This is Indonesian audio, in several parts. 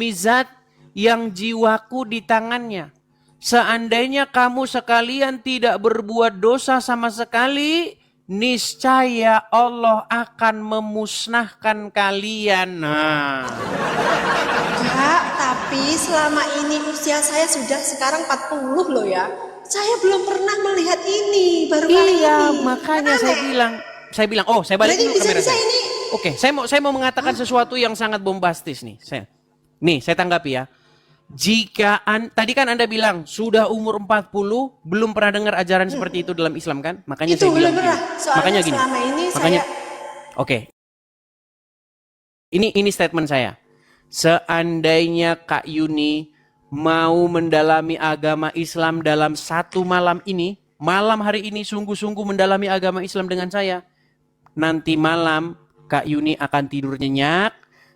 demi zat yang jiwaku di tangannya. Seandainya kamu sekalian tidak berbuat dosa sama sekali, niscaya Allah akan memusnahkan kalian. Nah. Kak, tapi selama ini usia saya sudah sekarang 40 loh ya. Saya belum pernah melihat ini, baru kali ini. Iya, makanya saya bilang, oh saya balik Berarti dulu kamera bisa-bisa saya. ini. Oke, saya mau mengatakan sesuatu yang sangat bombastis nih. Saya tanggapi ya. Jika tadi kan Anda bilang sudah umur 40 belum pernah dengar ajaran seperti itu dalam Islam kan? Makanya Itu saya bilang belum pernah. gini. Soalnya Makanya gini. selama ini Makanya saya oke. Ini statement saya. Seandainya Kak Yuni mau mendalami agama Islam dalam satu malam ini, malam hari ini sungguh-sungguh mendalami agama Islam dengan saya, nanti malam Kak Yuni akan tidur nyenyak,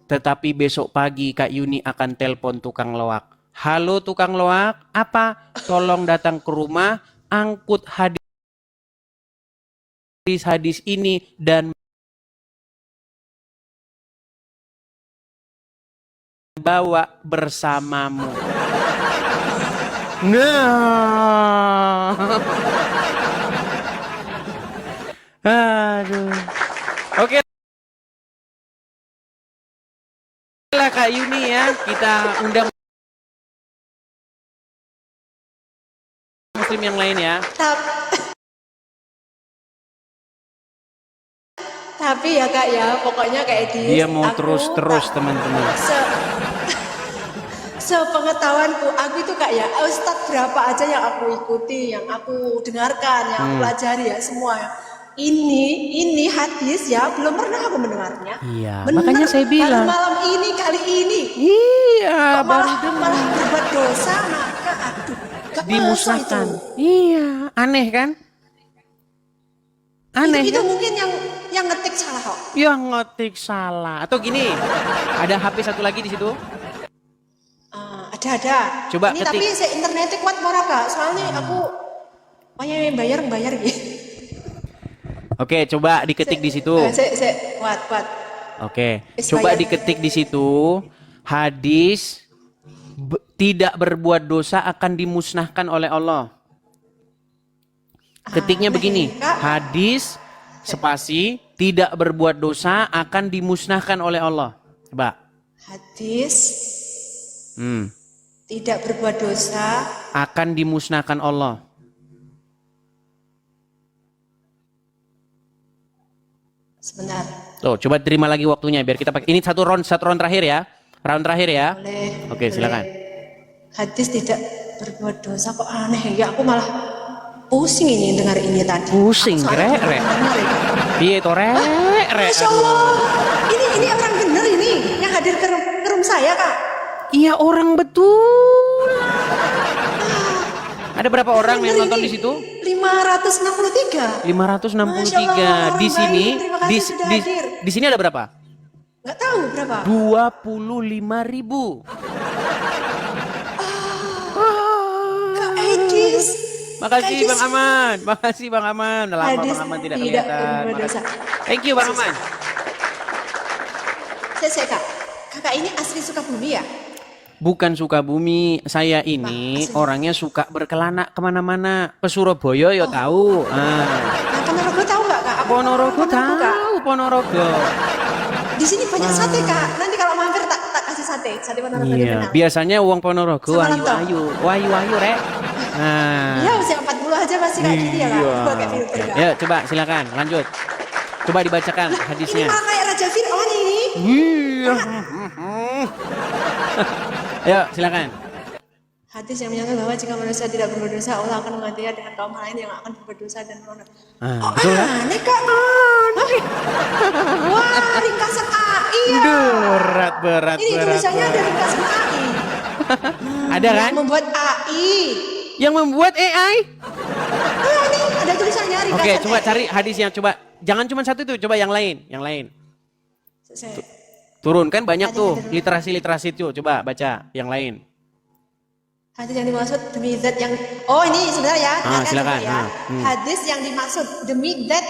tetapi besok pagi Kak Yuni akan telepon tukang loak. Halo tukang loak, apa? Tolong datang ke rumah, angkut hadis-hadis ini dan bawa bersamamu. Nah. Aduh. Oke lah Kak Yuni ya, kita undang muslim yang lain ya. Tapi ya Kak ya, pokoknya kayak Dia mau terus-terus teman-teman. Sepengetahuanku, aku itu Kak ya, Ustadz berapa aja yang aku ikuti, yang aku dengarkan, yang aku pelajari ya semua ya. Ini hadis ya, belum pernah aku mendengarnya. Iya, makanya saya bilang. Baru malam ini, kali ini. Iya, Kok malah berbuat dosa, maka aduh, gak dimusnahkan. itu. Iya, aneh kan? Aneh Itu kan? mungkin yang ngetik salah kok. Yang ngetik salah. Atau gini, ada HP satu lagi di situ. Ada. Coba ini ketik. tapi saya internetnya kuat marah Kak, soalnya aku bayar gitu. Oke, coba diketik di situ. Kuat. Oke, coba diketik di situ. Hadis tidak berbuat dosa akan dimusnahkan oleh Allah. Ketiknya begini, hadis spasi tidak berbuat dosa akan dimusnahkan oleh Allah. Coba. Hadis tidak berbuat dosa akan dimusnahkan Allah. Sebentar. Tuh, coba terima lagi waktunya biar kita pakai. Ini satu round terakhir ya. Round terakhir ya. Boleh. Oke, silakan. Hadis tidak berbuat dosa kok aneh ya. Aku malah pusing ini dengar ini tadi. Pusing, rek. Iya itu rek. Masya Allah. Ini orang bener ini yang hadir ke room saya Kak. Iya orang betul. Ada berapa orang yang nonton di situ? 563. 563. Di sini di sini ada berapa? Nggak tahu berapa. 25.000. Kak Edis. Makasih Bang Aman. Makasih Bang Aman. Udah lama Bang Aman tidak kelihatan. Thank you Bang Aman. Saya Kak. Kakak ini asli Sukabumi ya? Bukan Sukabumi, saya ini orangnya suka berkelana kemana-mana. Ke Surabaya ya tahu. Nah, Ponorogo tahu nggak Kak? Ponorogo tahu, Ponorogo. Di sini banyak sate Kak. Nanti kalau mampir tak kasih sate Ponorogo. Iya, biasanya uang Ponorogo wayu rek. Nah. Iya usia 40 aja masih kayak gini ya Kak. Coba kayak filter Kak. Ya coba silakan lanjut. Coba dibacakan hadisnya. Ini malah kayak Raja Fir'aun ini. Iya. Ayo silakan. Hadis yang menyatakan bahwa jika manusia tidak berbuat dosa, Allah akan menggantinya dengan kaum lain yang akan berbuat dosa dan melonok. Betul kan? Aneh Kak. Wah, ringkasan AI ya. Berat. Ini tulisannya ada ringkasan AI. Ada kan? Yang membuat AI. Yang membuat AI? Ini ada tulisannya ringkasan. Oke, coba cari hadisnya. Coba jangan cuma satu itu, coba yang lain. Turun kan banyak tuh literasi itu. Coba baca yang lain. Hadis yang dimaksud demi zat yang ini sebenarnya ya. Silakan. Ya. Hadis yang dimaksud demi zat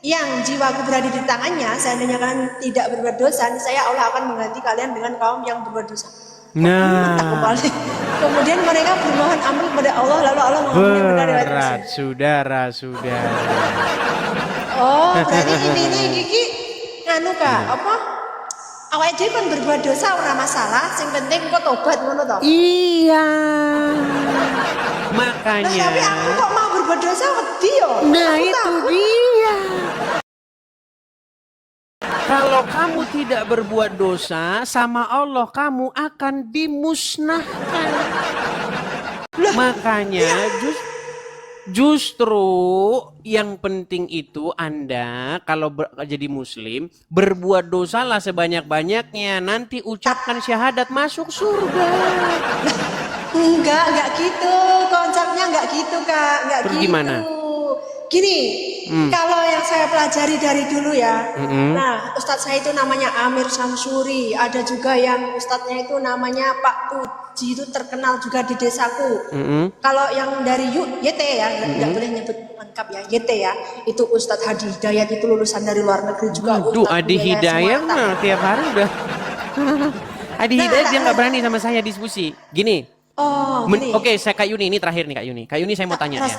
yang jiwaku berada di tangannya, seandainya kalian tidak berbuat dosa, saya Allah akan mengganti kalian dengan kaum yang berbuat dosa. Nah, Kembali. Kemudian mereka bermohon ampun kepada Allah, lalu Allah mengampuni mereka lewat Rasul. berat saudara-saudara. Oh, berarti intinya Kiki nganu Kak, apa? Awake dhewe kan berbuat dosa ora masalah, sing penting kok tobat ngono to. Iya. Nah, Makanya. tapi aku kok mau berbuat dosa wedi yo. Nah, Aku itu takut. dia. Kalau kamu tidak berbuat dosa, sama Allah kamu akan dimusnahkan. Makanya justru yang penting itu Anda kalau jadi muslim berbuat dosalah sebanyak-banyaknya, nanti ucapkan syahadat masuk surga. Enggak gitu. Konsepnya enggak gitu, Kak. Enggak Terus gitu. gimana? Gini, kalau yang saya pelajari dari dulu ya. Nah, ustadz saya itu namanya Amir Samsuri. Ada juga yang ustadznya itu namanya Pak Puji, itu terkenal juga di desaku. Kalau yang dari YT ya, nggak boleh nyebut lengkap ya, YT ya. Itu Ustadz Hadi Hidayat, itu lulusan dari luar negeri juga. Duh, Ustadz Adi Buya Hidayat Sumatera. mah tiap hari udah. Adi Hidayat dia nggak berani sama saya diskusi. Gini, Oh, gini. oke, saya Kak Yuni ini terakhir nih Kak Yuni. Kak Yuni saya mau tanya ya.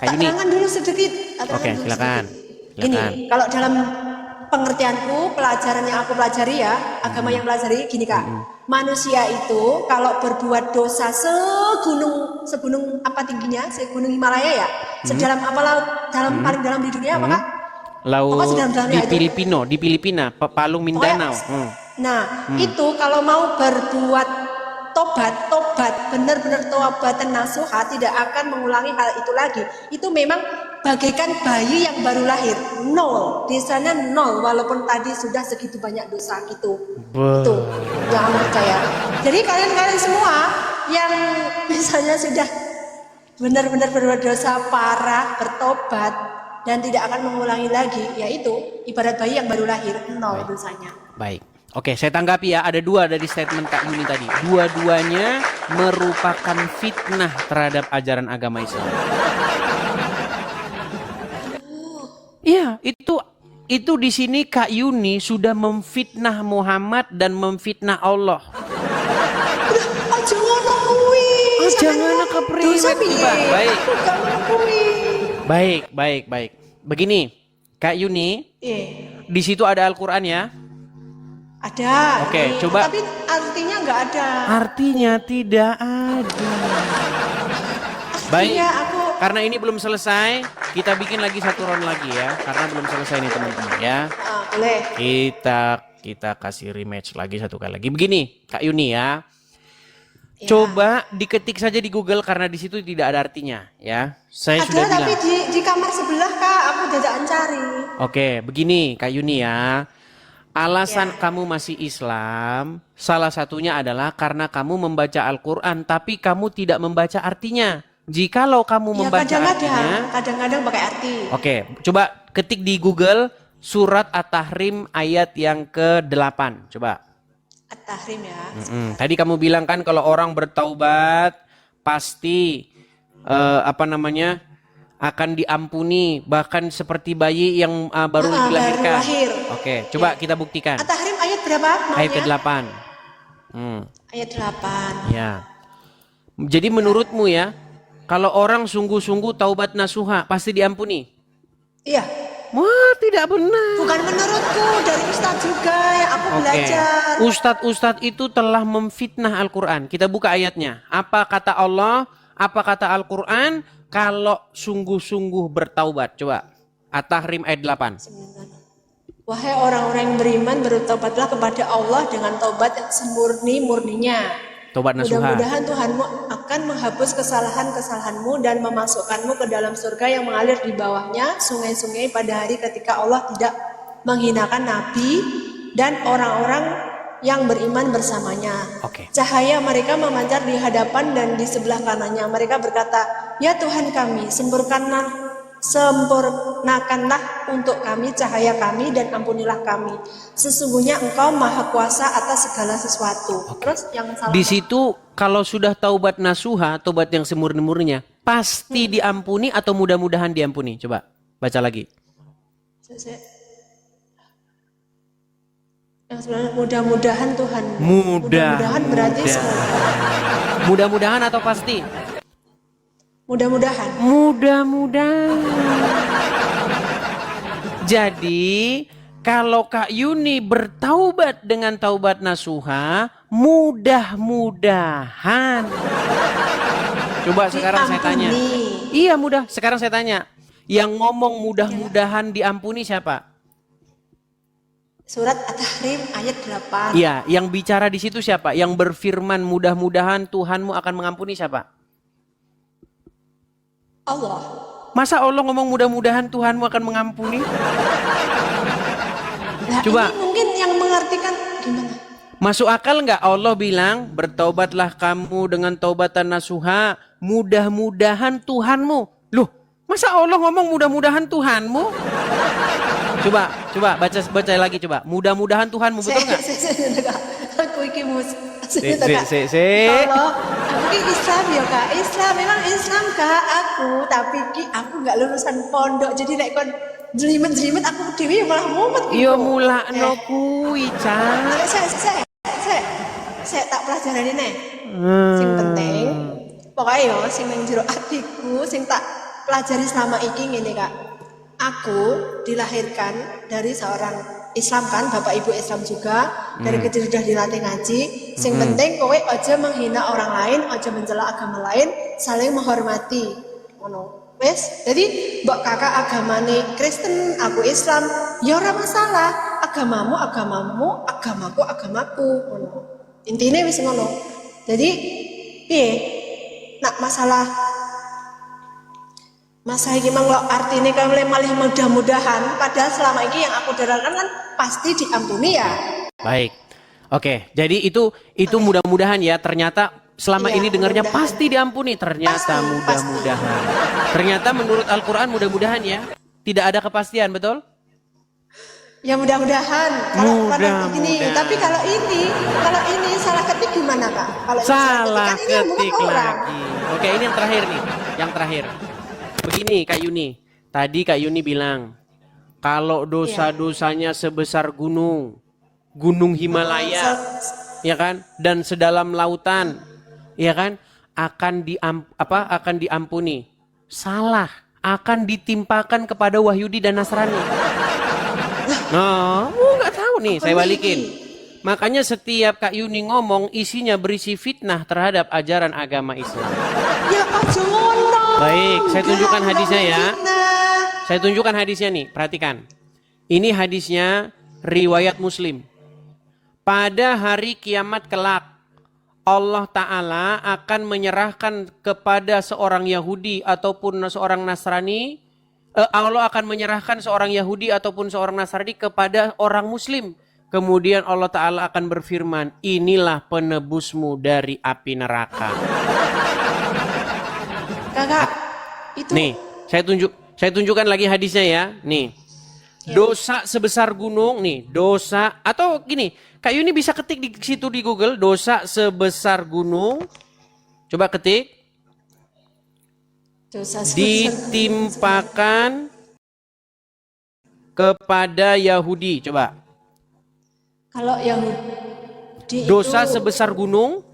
Kak Yuni. Terangkan dulu sedikit. Oke, silakan. Gini, Silakan. kalau dalam pengertianku, pelajaran yang aku pelajari ya, agama yang pelajari gini Kak. Manusia itu kalau berbuat dosa segunung apa tingginya, segunung Himalaya ya, sedalam apa laut, paling dalam di dunia apa Kak? Laut Pokoknya sedang-dalamnya di itu. di Filipina, Palung Mindanao. Nah, itu kalau mau berbuat tobat, benar-benar tobat dan nasuha, tidak akan mengulangi hal itu lagi. Itu memang bagaikan bayi yang baru lahir, nol, desanya nol, walaupun tadi sudah segitu banyak dosa gitu. Itu jangan percaya. Jadi kalian semua yang misalnya sudah benar-benar berbuat dosa parah, bertobat dan tidak akan mengulangi lagi, yaitu ibarat bayi yang baru lahir, nol dosanya. Baik. Oke, saya tanggapi ya. Ada dua dari statement Kak Yuni tadi. Dua-duanya merupakan fitnah terhadap ajaran agama Islam. Iya, itu di sini Kak Yuni sudah memfitnah Muhammad dan memfitnah Allah. Aja ngono kuwi. Aja ngono kepriwet tiba. Baik. Baik. Begini, Kak Yuni, di situ ada Al-Qur'an ya? Ada. Oke, coba. Tapi artinya nggak ada. Artinya tidak ada. Baik. Artinya aku. Karena ini belum selesai, kita bikin lagi satu round lagi ya. Karena belum selesai nih teman-teman ya. Boleh. Kita kasih rematch lagi satu kali lagi. Begini, Kak Yuni ya. Coba diketik saja di Google karena di situ tidak ada artinya ya. Saya sudah bilang. Tapi di kamar sebelah Kak, aku dadaan cari. Oke, begini Kak Yuni ya. Alasan kamu masih Islam, salah satunya adalah karena kamu membaca Al-Quran, tapi kamu tidak membaca artinya. Jikalau kamu membaca artinya, kadang-kadang pakai arti. Oke, coba ketik di Google surat At-Tahrim ayat yang ke-8. Coba. At-Tahrim ya. Tadi kamu bilang kan kalau orang bertaubat pasti akan diampuni, bahkan seperti bayi yang baru dilahirkan. Oke, coba kita buktikan. At-Tahrim ayat berapa? Ayat ke-8. Ayat 8. Ya. Jadi menurutmu ya, kalau orang sungguh-sungguh taubat nasuha pasti diampuni? Iya. Wah, tidak benar. Bukan menurutku, dari Ustadz juga yang aku belajar. Ustadz itu telah memfitnah Al-Quran. Kita buka ayatnya. Apa kata Allah? Apa kata Al-Quran? Kalau sungguh-sungguh bertaubat. Coba. At-Tahrim ayat 8. Wahai orang-orang yang beriman, bertaubatlah kepada Allah dengan taubat yang semurni-murninya. Taubat nasuha. Mudah-mudahan Tuhanmu akan menghapus kesalahan-kesalahanmu dan memasukkanmu ke dalam surga yang mengalir di bawahnya sungai-sungai pada hari ketika Allah tidak menghinakan Nabi dan orang-orang yang beriman bersamanya. Cahaya mereka memancar di hadapan dan di sebelah kanannya. Mereka berkata, ya Tuhan kami, sempurnakanlah untuk kami cahaya kami dan ampunilah kami. Sesungguhnya Engkau Maha Kuasa atas segala sesuatu. Terus yang salah. Di situ kalau sudah taubat nasuha, taubat yang semurni-murninya, pasti diampuni atau mudah-mudahan diampuni. Coba baca lagi. Saya- yang sebenarnya mudah-mudahan Tuhan. Mudah. Mudah-mudahan berarti semoga. Mudah-mudahan atau pasti? Mudah-mudahan. Mudah-mudahan. Jadi kalau Kak Yuni bertaubat dengan taubat nasuha, mudah-mudahan. Coba sekarang saya tanya. Diampuni. Iya mudah. Sekarang saya tanya. Yang ngomong mudah-mudahan diampuni siapa? Surat At-Tahrim ayat 8. Iya, yang bicara di situ siapa? Yang berfirman mudah-mudahan Tuhanmu akan mengampuni siapa? Allah. Masa Allah ngomong mudah-mudahan Tuhanmu akan mengampuni? Nah, Coba. ini mungkin yang mengartikan gimana? Masuk akal nggak Allah bilang bertaubatlah kamu dengan taubatan nasuha, mudah-mudahan Tuhanmu. Loh, masa Allah ngomong mudah-mudahan Tuhanmu? Coba baca lagi coba. Mudah-mudahan Tuhanmu, betul nggak? Aku iki mus. Se. Kalau aku ki Islam ya Kak. Islam memang Islam Kak aku, tapi ki aku nggak lulusan pondok. Jadi nek kon jelimet-jelimet aku dhewe malah mumet gitu. Iya mulakno kuwi, Cak. Saya tak pelajaran ini. Sing penting pokoknya yo sing ning jero atiku sing tak pelajari selama iki ngene Kak. Aku dilahirkan dari seorang Islam kan, bapak ibu Islam juga. Dari kecil sudah dilatih ngaji. Sing penting kowe aja menghina orang lain, aja mencela agama lain, saling menghormati. Ngono. Wes, jadi mbok kakak agamane Kristen, aku Islam, ya ora masalah. Agamamu, agamaku, ngono. Intine wis ngono. Jadi piye? Nak masalah masa iki mang lo artine kalau malih mudah-mudahan padahal selama ini yang aku dengarkan kan pasti diampuni ya. Baik. Oke, jadi itu mudah-mudahan ya. Ternyata selama Iya, ini dengarnya mudah-mudahan. pasti diampuni. Ternyata Pasti, mudah-mudahan. Ternyata menurut Al-Qur'an mudah-mudahan ya. Tidak ada kepastian, betul? Ya mudah-mudahan. Kalau gini, Mudah-mudahan. tapi kalau ini salah ketik gimana Kak? Kalau ini Salah ketik kan ini ketik bukan orang. lagi. Oke, ini yang terakhir nih. Yang terakhir. Begini Kak Yuni. Tadi Kak Yuni bilang kalau dosa-dosanya sebesar gunung Himalaya, ya kan, dan sedalam lautan, ya kan, akan diampuni. Salah, akan ditimpakan kepada Wahyudi dan Nasrani. Nah, nggak tahu nih, saya balikin. Makanya setiap Kak Yuni ngomong isinya berisi fitnah terhadap ajaran agama Islam. Ya aja ngono. Baik, saya tunjukkan hadisnya ya. Fitnah. Saya tunjukkan hadisnya nih, perhatikan. Ini hadisnya riwayat Muslim. Pada hari kiamat kelak, Allah Ta'ala akan menyerahkan kepada seorang Yahudi ataupun seorang Nasrani. Allah akan menyerahkan seorang Yahudi ataupun seorang Nasrani kepada orang Muslim. Kemudian Allah Ta'ala akan berfirman, inilah penebusmu dari api neraka. Kakak, itu Nih, saya tunjukkan lagi hadisnya ya. Nih. Dosa sebesar gunung nih, dosa atau gini, Kak Yuni bisa ketik di situ di Google, dosa sebesar gunung. Coba ketik. dosa sebesar Ditimpakan kepada Yahudi. Coba. kalau Yahudi Dosa itu sebesar gunung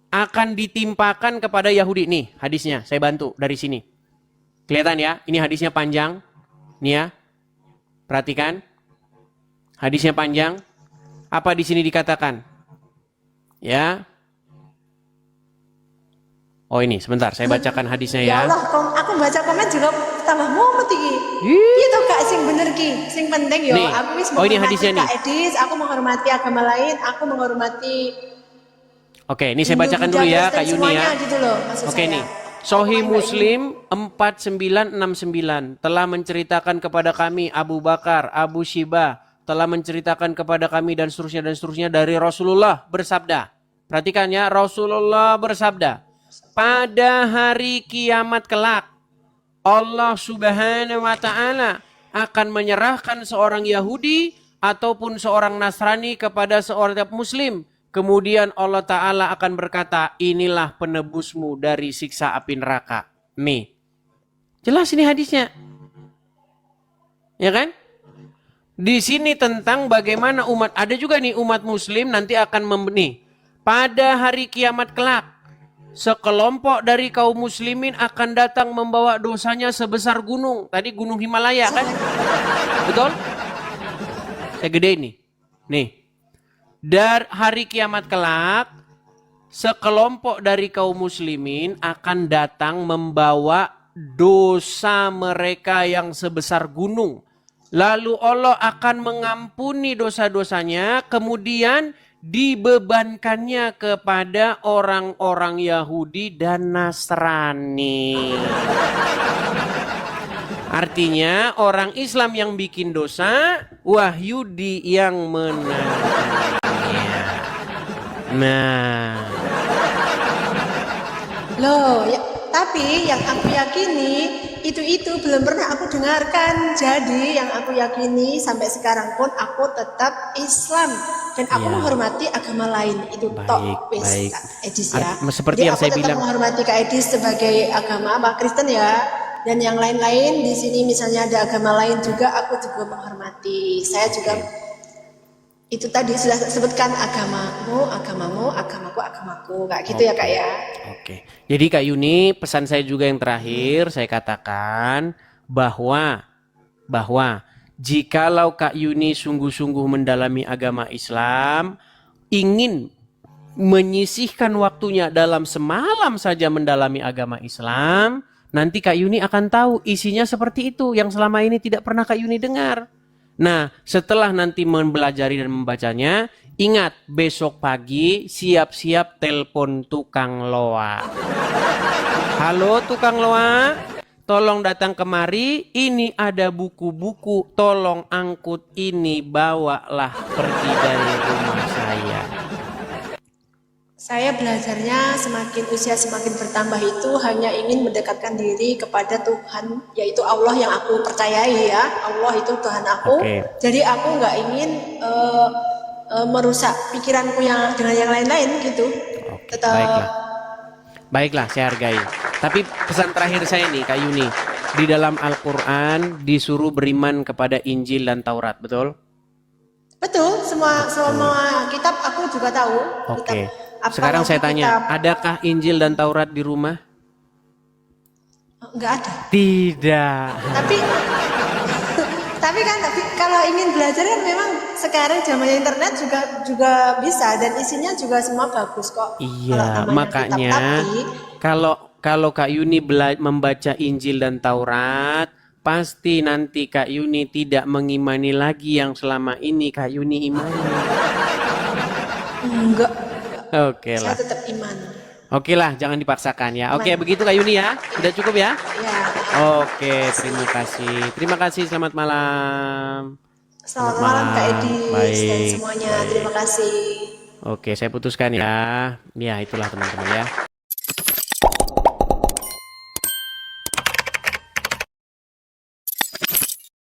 akan ditimpakan kepada Yahudi. Nih hadisnya, saya bantu dari sini. Kelihatan ya, ini hadisnya panjang. Nih ya, perhatikan. Hadisnya panjang. Apa di sini dikatakan? Ya. Oh ini, sebentar, saya bacakan hadisnya ya ya. Allah, aku baca komen juga tambah mumet iki. Itu Kak sing bener ki, sing penting yo Nih. aku wis Oh, ini menghormati hadisnya Kak nih. Edis, aku menghormati agama lain, aku menghormati Oke, ini saya bacakan dulu ya Kak Yuni ya. Gitu loh, maksud Oke saya. nih. Sahih Muslim 4969 telah menceritakan kepada kami Abu Bakar, Abu Shibah telah menceritakan kepada kami dan seterusnya dari Rasulullah bersabda. Perhatikan ya, Rasulullah bersabda, pada hari kiamat kelak Allah Subhanahu wa taala akan menyerahkan seorang Yahudi ataupun seorang Nasrani kepada seorang Muslim. Kemudian Allah Ta'ala akan berkata, inilah penebusmu dari siksa api neraka. Nih. Jelas ini hadisnya. Ya kan? Di sini tentang bagaimana umat, ada juga nih umat muslim nanti akan nih, pada hari kiamat kelak sekelompok dari kaum muslimin akan datang membawa dosanya sebesar gunung. Tadi gunung Himalaya kan? Betul? Segede ini. Nih. Dari hari kiamat kelak sekelompok dari kaum muslimin akan datang membawa dosa mereka yang sebesar gunung. Lalu Allah akan mengampuni dosa-dosanya, kemudian dibebankannya kepada orang-orang Yahudi dan Nasrani. Artinya orang Islam yang bikin dosa, Wahyudi yang menangguhnya. Nah, Loh, ya, tapi yang aku yakini itu belum pernah aku dengarkan. Jadi yang aku yakini sampai sekarang pun aku tetap Islam dan aku Ya. menghormati agama lain. Itu Baik, tok wis, baik. Kak Edis ya. Seperti Jadi yang aku saya tetap bilang. menghormati Kak Edis sebagai agama apa Kristen ya. Dan yang lain-lain di sini misalnya ada agama lain juga aku juga menghormati. Saya juga itu tadi sudah sebutkan agamamu, agamaku, kayak gitu ya Kak ya. Oke. Jadi Kak Yuni, pesan saya juga yang terakhir, saya katakan bahwa jikalau Kak Yuni sungguh-sungguh mendalami agama Islam, ingin menyisihkan waktunya dalam semalam saja mendalami agama Islam, nanti Kak Yuni akan tahu isinya seperti itu yang selama ini tidak pernah Kak Yuni dengar. Nah, setelah nanti mempelajari dan membacanya, ingat besok pagi siap-siap telepon tukang loa. Halo tukang loa, tolong datang kemari, ini ada buku-buku, tolong angkut ini, bawalah pergi dari rumah saya. Saya belajarnya usia semakin bertambah itu hanya ingin mendekatkan diri kepada Tuhan, yaitu Allah yang aku percayai ya. Allah itu Tuhan aku. Oke. Jadi aku nggak ingin merusak pikiranku yang dengan yang lain-lain gitu. Oke, baiklah, saya hargai. Tapi pesan terakhir saya nih Kak Yuni, di dalam Al-Quran disuruh beriman kepada Injil dan Taurat, betul? Betul, semua kitab aku juga tahu. Oke. Kitab, Sekarang saya apalagi tanya, kitab- adakah Injil dan Taurat di rumah? Nggak ada. Tidak. Tapi kan kalau ingin belajar kan memang sekarang zamannya internet juga bisa dan isinya juga semua bagus kok. Kalau Iya, namanya makanya kitab, tapi kalau Kak Yuni membaca Injil dan Taurat, pasti nanti Kak Yuni tidak mengimani lagi yang selama ini Kak Yuni imani. enggak. Oke Saya lah. tetap iman. Oke lah, jangan dipaksakan ya. Oke, begitu Kak Yuni ya. Udah cukup ya? Ya. Oke, terima kasih. Terima kasih, selamat malam. Selamat malam Kak Edis dan Baik, semuanya. baik. Terima kasih. Oke, saya putuskan ya. Ya, itulah teman-teman ya.